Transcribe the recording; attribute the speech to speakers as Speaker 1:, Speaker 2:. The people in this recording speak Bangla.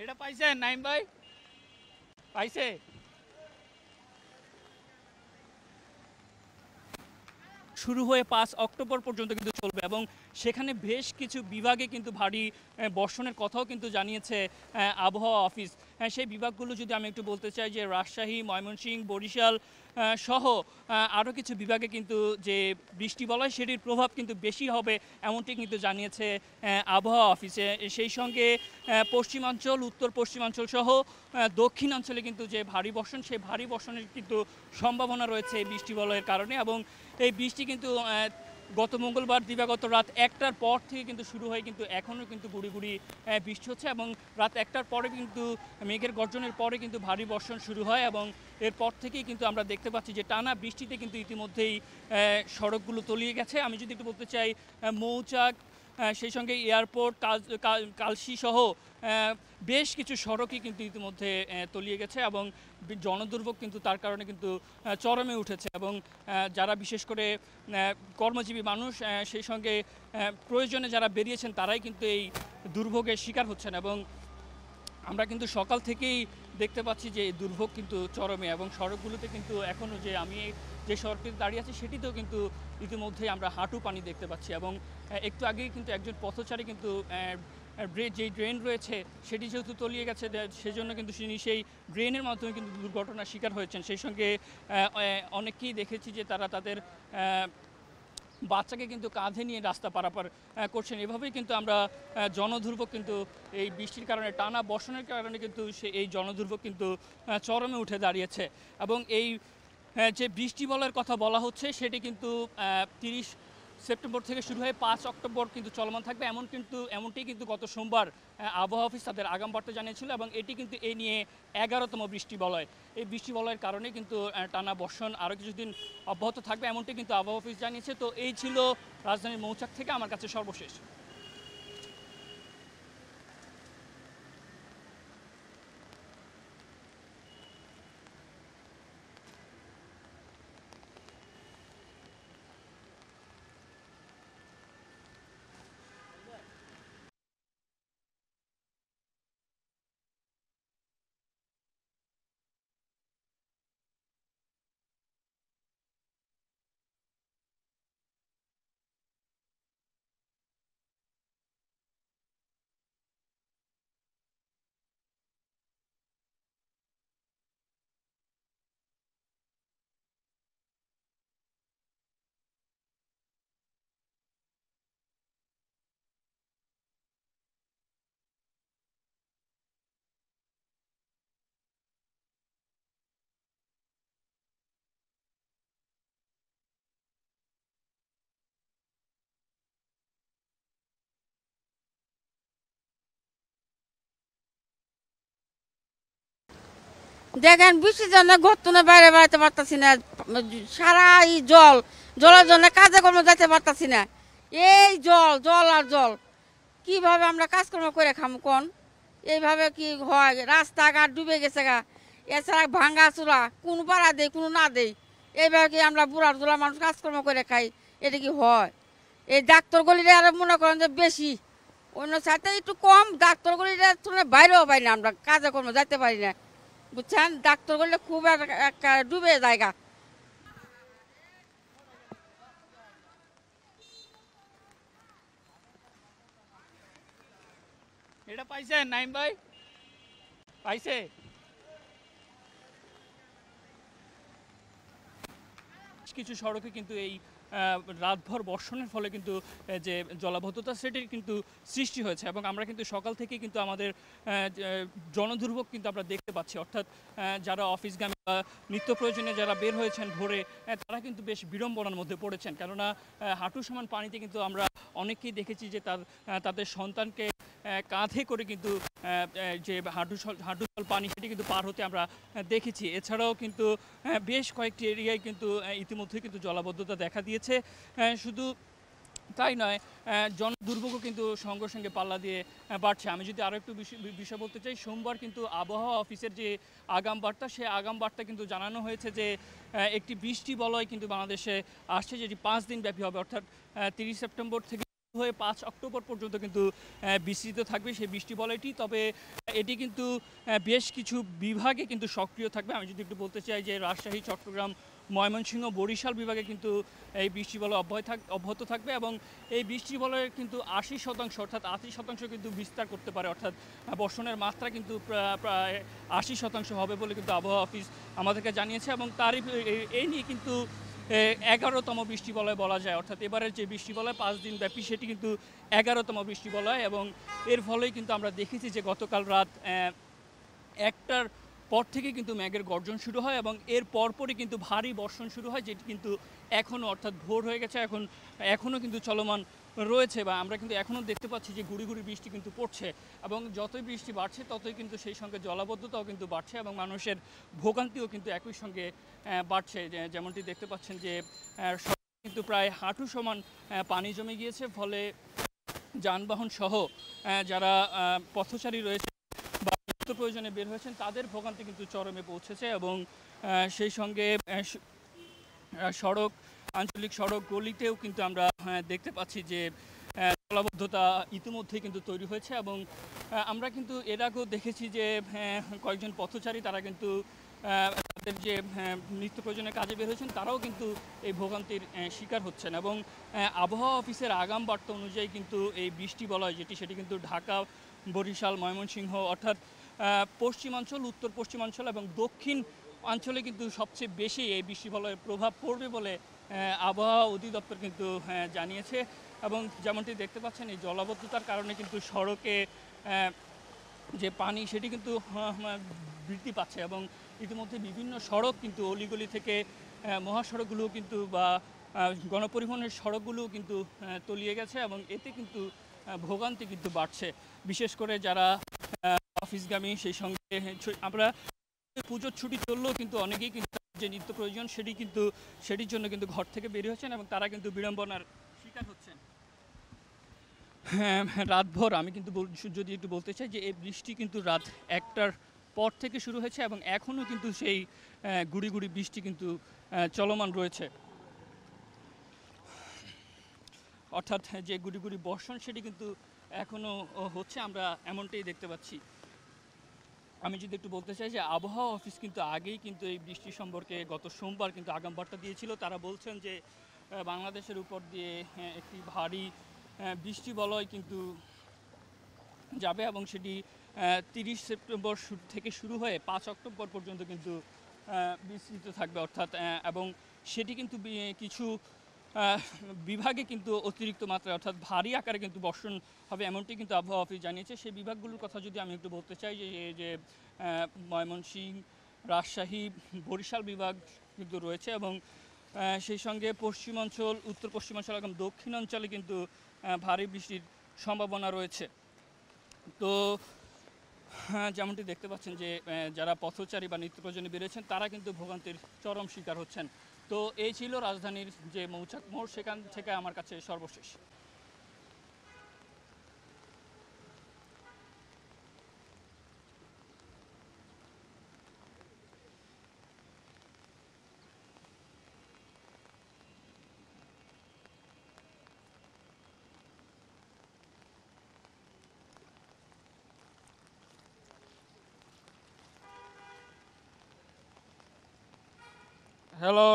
Speaker 1: এটা পাইছেন নাইম ভাই? পাইছে? শুরু হয়ে 5 অক্টোবর পর্যন্ত কিন্তু চলবে এবং সেখানে বেশ কিছু বিভাগে কিন্তু ভারী বর্ষণের কথাও কিন্তু জানিয়েছে আবহাওয়া অফিস। সেই বিভাগগুলো যদি আমি একটু বলতে চাই যে রাজশাহী, ময়মনসিংহ, বরিশাল সহ আরও কিছু বিভাগে কিন্তু যে বৃষ্টি বলয় সেটির প্রভাব কিন্তু বেশি হবে এমনটি কিন্তু জানিয়েছে আবহাওয়া অফিসে। সেই সঙ্গে পশ্চিমাঞ্চল, উত্তর পশ্চিমাঞ্চল সহ দক্ষিণাঞ্চলে কিন্তু যে ভারী বর্ষণ, সেই ভারী বর্ষণের কিন্তু সম্ভাবনা রয়েছে এই বৃষ্টি বলয়ের কারণে। এবং এই বৃষ্টি কিন্তু গত মঙ্গলবার দিবাগত রাত 1টার পর থেকে কিন্তু শুরু হয়ে কিন্তু এখনও কিন্তু গুড়ি গুড়ি বৃষ্টি হচ্ছে এবং রাত 1টার পরে কিন্তু মেঘের গর্জনের পরে কিন্তু ভারী বর্ষণ শুরু হয় এবং এরপর থেকেই কিন্তু আমরা দেখতে পাচ্ছি যে টানা বৃষ্টিতে কিন্তু ইতিমধ্যেই সড়কগুলো তলিয়ে গেছে। আমি যদি একটু বলতে চাই মৌচাক, সেই সঙ্গে এয়ারপোর্ট, কালশি সহ বেশ কিছু সড়কই কিন্তু ইতিমধ্যে তলিয়ে গেছে এবং জনদুর্ভোগ কিন্তু তার কারণে কিন্তু চরমে উঠেছে এবং যারা বিশেষ করে কর্মজীবী মানুষ, সেই সঙ্গে প্রয়োজনে যারা বেরিয়েছেন তারাই কিন্তু এই দুর্ভোগের শিকার হচ্ছেন এবং আমরা কিন্তু সকাল থেকেই দেখতে পাচ্ছি যে এই দুর্ভোগ কিন্তু চরমে এবং সড়কগুলোতে কিন্তু এখনও যে আমি যে সড়কটিতে দাঁড়িয়ে আছি সেটিতেও কিন্তু ইতিমধ্যেই আমরা হাঁটু পানি দেখতে পাচ্ছি এবং একটু আগেই কিন্তু একজন পথচারী কিন্তু যেই ড্রেন রয়েছে সেটি যেহেতু তলিয়ে গেছে সেজন্য কিন্তু তিনি সেই ড্রেনের মাধ্যমে কিন্তু দুর্ঘটনার শিকার হয়েছেন। সেই সঙ্গে অনেককেই দেখেছি যে তারা তাদের বাচ্চাকে কিন্তু কাঁধে নিয়ে রাস্তা পারাপার করছেন। এভাবেই কিন্তু আমরা জনদুর্ভোগ কিন্তু এই বৃষ্টির কারণে, টানা বর্ষণের কারণে কিন্তু এই জনদুর্ভোগ কিন্তু চরমে উঠে দাঁড়িয়েছে এবং এই যে বৃষ্টি বলয়ের কথা বলা হচ্ছে সেটি কিন্তু 30 সেপ্টেম্বর থেকে শুরু হয়ে 5 অক্টোবর কিন্তু চলমান থাকবে এমনটি কিন্তু গত সোমবার আবহাওয়া অফিস তাদের আগাম বার্তা জানিয়েছিল এবং এটি কিন্তু এই নিয়ে 11তম বৃষ্টি বলয়। এই বৃষ্টি বলয়ের কারণে কিন্তু টানা বর্ষণ আরও কিছুদিন অব্যাহত থাকবে এমনটি কিন্তু আবহাওয়া অফিস জানিয়েছে। তো এই ছিল রাজধানীর মৌচাক থেকে আমার কাছে সর্বশেষ।
Speaker 2: দেখেন বৃষ্টির জন্য ঘরতুনে বাইরে বেড়াতে পারতাছি না, সারা জল, জলের জন্য কাজে কর্ম যেতে পারতাছি না। এই জল জল আর জল, কিভাবে আমরা কাজকর্ম করে খামু কোন? এইভাবে কি হয়? রাস্তাঘাট ডুবে গেছে গা, এছাড়া ভাঙ্গা চূড়া, কোন পাড়া দেই কোনো না দেই, এইভাবে কি আমরা বুড়া জোলা মানুষ কাজকর্ম করে খাই? এটা কি হয়? এই ডাক্তার গলিটা আরো মনে করেন যে বেশি, অন্য সাথে একটু কম, ডাক্তার গলিটা বাইরেও পাই না, আমরা কাজে কর্ম যাইতে পারি না, বুঝছেন? ডাক্তার করলে খুব একটা ডুবে জায়গা।
Speaker 1: এটা পাইছেন নাইম ভাই? পাইছে? কিছু সড়কে কিন্তু এই রাতভর বর্ষণের ফলে কিন্তু যে জলাবদ্ধতা সেটির কিন্তু সৃষ্টি হয়েছে এবং আমরা কিন্তু সকাল থেকে কিন্তু আমাদের জনদুর্ভোগ কিন্তু আমরা দেখতে পাচ্ছি। অর্থাৎ যারা অফিসগামী বা নিত্য প্রয়োজনে যারা বের হয়েছেন ভোরে, তারা কিন্তু বেশ বিড়ম্বনার মধ্যে পড়েছেন, কেননা হাঁটু সমান পানিতে কিন্তু আমরা অনেককেই দেখেছি যে তাদের সন্তানকে কাঁধে করে কিন্তু যে হাঁটুজল পানি সেটি কিন্তু পার হতে আমরা দেখেছি। এছাড়াও কিন্তু বেশ কয়েকটি এরিয়ায় কিন্তু ইতিমধ্যে কিন্তু জলাবদ্ধতা দেখা দিয়েছে। শুধু তাই নয়, জনদুর্ভোগও কিন্তু সঙ্গে সঙ্গে পাল্লা দিয়ে বাড়ছে। আমি যদি আরও একটু বিষয় বলতে চাই, সোমবার কিন্তু আবহাওয়া অফিসের যে আগাম বার্তা, সেই আগাম বার্তা কিন্তু জানানো হয়েছে যে একটি বৃষ্টি বলয় কিন্তু বাংলাদেশে আসছে, যেটি 5 দিন ব্যাপী হবে, অর্থাৎ 30 সেপ্টেম্বর থেকে হয়ে ৫ অক্টোবর পর্যন্ত কিন্তু বিস্তৃত থাকবে সেই বৃষ্টি বলয়টি। তবে এটি কিন্তু বেশ কিছু বিভাগে কিন্তু সক্রিয় থাকবে। আমি যদি একটু বলতে চাই যে রাজশাহী, চট্টগ্রাম, ময়মনসিংহ, বরিশাল বিভাগে কিন্তু এই বৃষ্টি বলয় অব্যাহত থাকবে এবং এই বৃষ্টি বলয়ের কিন্তু ৮০% অর্থাৎ ৮০% কিন্তু বিস্তার করতে পারে, অর্থাৎ বর্ষণের মাত্রা কিন্তু প্রায় ৮০% হবে বলে কিন্তু আবহাওয়া অফিস আমাদেরকে জানিয়েছে এবং তারই এই নিয়ে কিন্তু ১১তম বৃষ্টি বলয় বলা যায়, অর্থাৎ এবারের যে বৃষ্টি বলয় ৫ দিন ব্যাপী সেটি কিন্তু ১১তম বৃষ্টি বলয় এবং এর ফলেই কিন্তু আমরা দেখেছি যে গতকাল রাত ১টার পর থেকে কিন্তু মেঘের গর্জন শুরু হয় এবং এর পরপরই কিন্তু ভারী বর্ষণ শুরু হয়, যেটি কিন্তু এখনও অর্থাৎ ভোর হয়ে গেছে, এখনও কিন্তু চলমান রয়েছে বা আমরা কিন্তু এখনও দেখতে পাচ্ছি যে গুঁড়ি গুঁড়ি বৃষ্টি কিন্তু পড়ছে এবং যতই বৃষ্টি বাড়ছে ততই কিন্তু সেই সঙ্গে জলাবদ্ধতাও কিন্তু বাড়ছে এবং মানুষের ভোগান্তিও কিন্তু একই সঙ্গে বাড়ছে। যেমনটি দেখতে পাচ্ছেন যে কিন্তু প্রায় হাঁটু সমান পানি জমে গিয়েছে, ফলে যানবাহন সহ যারা পথচারী রয়েছে বা নিত্য প্রয়োজনে বের হয়েছেন তাদের ভোগান্তি কিন্তু চরমে পৌঁছেছে এবং সেই সঙ্গে সড়ক, আঞ্চলিক সড়ক গলিতেও কিন্তু আমরা দেখতে পাচ্ছি যে জলাবদ্ধতা ইতিমধ্যেই কিন্তু তৈরি হয়েছে এবং আমরা কিন্তু এর আগেও দেখেছি যে কয়েকজন পথচারী তারা কিন্তু তাদের যে নিত্য প্রয়োজনের কাজে বের হয়েছেন তারাও কিন্তু এই ভোগান্তির শিকার হচ্ছেন এবং আবহাওয়া অফিসের আগাম বার্তা অনুযায়ী কিন্তু এই বৃষ্টি বলয় সেটি কিন্তু ঢাকা, বরিশাল, ময়মনসিংহ অর্থাৎ পশ্চিমাঞ্চল, উত্তর পশ্চিমাঞ্চল এবং দক্ষিণ অঞ্চলে কিন্তু সবচেয়ে বেশি এই বৃষ্টি বলয়ের প্রভাব পড়বে বলে আবহাওয়া অধিদপ্তর কিন্তু জানিয়েছে এবং যেমনটি দেখতে পাচ্ছেন এই জলাবদ্ধতার কারণে কিন্তু সড়কে যে পানি সেটি কিন্তু বৃদ্ধি পাচ্ছে এবং ইতিমধ্যে বিভিন্ন সড়ক কিন্তু অলিগলি থেকে মহাসড়কগুলোও কিন্তু বা গণপরিবহনের সড়কগুলোও কিন্তু তলিয়ে গেছে এবং এতে কিন্তু ভোগান্তি কিন্তু বাড়ছে, বিশেষ করে যারা অফিসগামী। সেই সঙ্গে আমরা পুজোর ছুটি চললেও কিন্তু অনেকেই কিন্তু যে নিত্য প্রয়োজন সেটির জন্য কিন্তু ঘর থেকে বের হচ্ছেন এবং তারা কিন্তু বিড়ম্বনার শিকার হচ্ছেন। হ্যাঁ, রাতভর আমি কিন্তু যদি একটু বলতে চাই যে এই বৃষ্টি কিন্তু রাত ১টার পর থেকে শুরু হয়েছে এবং এখনও কিন্তু সেই গুঁড়ি গুঁড়ি বৃষ্টি কিন্তু চলমান রয়েছে, অর্থাৎ যে গুঁড়ি গুঁড়ি বর্ষণ সেটি কিন্তু এখনও হচ্ছে, আমরা এমনটাই দেখতে পাচ্ছি। আমি যদি একটু বলতে চাই যে আবহাওয়া অফিস কিন্তু আগেই কিন্তু এই বৃষ্টি সম্পর্কে গত সোমবার কিন্তু আগাম বার্তা দিয়েছিল। তারা বলছেন যে বাংলাদেশের উপর দিয়ে একটি ভারী বৃষ্টি বলয় কিন্তু যাবে এবং সেটি ৩০ সেপ্টেম্বর থেকে শুরু হয়ে ৫ অক্টোবর পর্যন্ত কিন্তু বিস্তৃত থাকবে, অর্থাৎ এবং সেটি কিন্তু কিছু বিভাগে কিন্তু অতিরিক্ত মাত্রায় অর্থাৎ ভারী আকারে কিন্তু বর্ষণ হবে এমনটি কিন্তু আবহাওয়া অফিস জানিয়েছে। সেই বিভাগগুলোর কথা যদি আমি একটু বলতে চাই যে ময়মনসিংহ, রাজশাহী, বরিশাল বিভাগ কিন্তু রয়েছে এবং সেই সঙ্গে পশ্চিমাঞ্চল, উত্তর পশ্চিমাঞ্চল এবং দক্ষিণাঞ্চলে কিন্তু ভারী বৃষ্টির সম্ভাবনা রয়েছে। তো যেমনটি দেখতে পাচ্ছেন যে যারা পথচারী বা নিত্য প্রয়োজনে বেরিয়েছেন তারা কিন্তু ভোগান্তির চরম শিকার হচ্ছেন। তো এই ছিল রাজধানীর যে মৌচাক মোড়, সেখান থেকে আমার কাছে সর্বশেষ। হ্যালো।